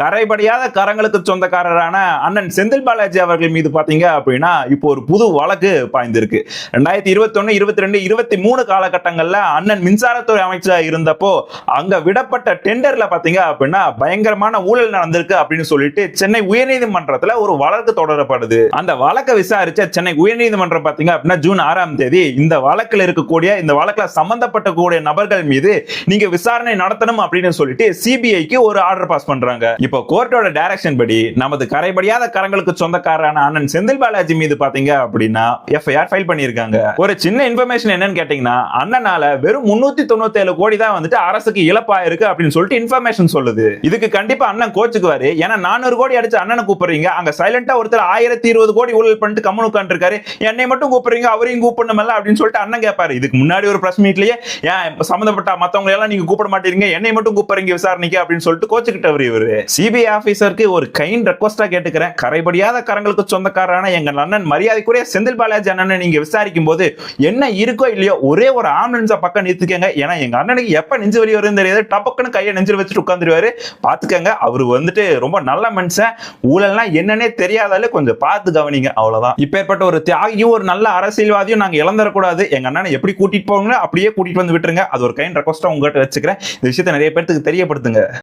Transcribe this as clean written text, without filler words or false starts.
கரைபடியாத கரங்களுக்கு சொந்தக்காரரான அண்ணன் செந்தில் பாலாஜி அவர்கள் மீது பாத்தீங்க அப்படின்னா இப்போ ஒரு புது வழக்கு பாய்ந்திருக்கு. 2021, 22, 23 காலகட்டங்கள்ல அண்ணன் மின்சாரத்துறை அமைச்சரா இருந்தப்போ அங்க விடப்பட்ட டெண்டர்ல பாத்தீங்க அப்படின்னா பயங்கரமான ஊழல் நடந்திருக்கு அப்படின்னு சொல்லிட்டு சென்னை உயர்நீதிமன்றத்துல ஒரு வழக்கு தொடரப்படுது. அந்த வழக்கை விசாரிச்ச சென்னை உயர்நீதிமன்றம் பாத்தீங்க அப்படின்னா ஜூன் 6ஆம் தேதி இந்த வழக்கில் இருக்கக்கூடிய இந்த வழக்குல சம்பந்தப்பட்ட கூடிய நபர்கள் மீது நீங்க விசாரணை நடத்தணும் அப்படின்னு சொல்லிட்டு சிபிஐக்கு ஒரு ஆர்டர் பாஸ் பண்றாங்க. இப்போ கோர்ட்டோட டைரக்ஷன் படி நமது கரைபடியாத கரங்களுக்கு சொந்தக்காரரான அண்ணன் செந்தில் பாலாஜி மீது பாத்தீங்க அப்படின்னா எஃப்ஐஆர் ஃபைல் பண்ணிருக்காங்க. ஒரு சின்ன இன்ஃபர்மேஷன் என்னன்னு கேட்டீங்கன்னா அண்ணனால வெறும் 397 கோடி தான் வந்துட்டு அரசுக்கு இழப்பா இருக்கு அப்படின்னு சொல்லிட்டு இன்ஃபர்மேஷன் சொல்லுது. இதுக்கு கண்டிப்பா அண்ணன் கோச்சுக்குவாரு. ஏன்னா 400 கோடி அடிச்சு அண்ணனை கூப்பிடுறீங்க, அங்க சைலண்டா ஒருத்தர் 1020 கோடி ஊழல் பண்ணிட்டு கம்முனு உட்கார்ந்திருக்காரு, என்னை மட்டும் கூப்பிடுறீங்க அவரையும் கூப்பிடணும்ல அப்படின்னு சொல்லிட்டு அண்ணன் கேட்பாரு. இதுக்கு முன்னாடி ஒரு பிரஸ் மீட்லயே ஏன் சம்பந்தப்பட்ட மத்தவங்க எல்லாம் நீங்க கூப்பிட மாட்டீங்க, என்னை மட்டும் கூப்பிடுறீங்க விசாரணைக்கு அப்படின்னு சொல்லிட்டு கோச்சுக்கிட்டவர் இவரு. சிபிஐ ஆபீசருக்கு ஒரு கைண்ட் ரெக்வஸ்டா கேட்டுக்கிறேன், கரைபடியாத கரங்களுக்கு சொந்தக்காரரான எங்க அண்ணன் மரியாதைக்குரிய செந்தில் பாலாஜி அண்ணனை நீங்க விசாரிக்கும் போது என்ன இருக்கோ இல்லையோ ஒரே ஒரு ஆம்புலன்ஸ பக்கம் நிறுத்திக்கங்க. ஏன்னா எங்க அண்ணனுக்கு எப்ப நெஞ்சு வலி வரும்னு தெரியாது, டப்பக்குன்னு கையை நெஞ்சில் வச்சுட்டு உட்காந்துருவாரு. பாத்துக்கங்க, அவரு வந்துட்டு ரொம்ப நல்ல மனுஷன், ஊழல்லாம் என்னன்னே தெரியாதாலே கொஞ்சம் பார்த்து கவனிங்க, அவ்வளவுதான். இப்பேற்பட்ட ஒரு தியாகியும் ஒரு நல்ல அரசியல்வாதியும் நாங்க இழந்துடக்கூடாது. எங்க அண்ணனை எப்படி கூட்டிட்டு போங்க அப்படியே கூட்டிட்டு வந்து விட்டுருங்க. அது ஒரு கைண்ட் ரெக்வஸ்டா உங்ககிட்ட வச்சுக்கிறேன். இந்த விஷயத்தை நிறைய பேருக்கு தெரியப்படுத்துங்க.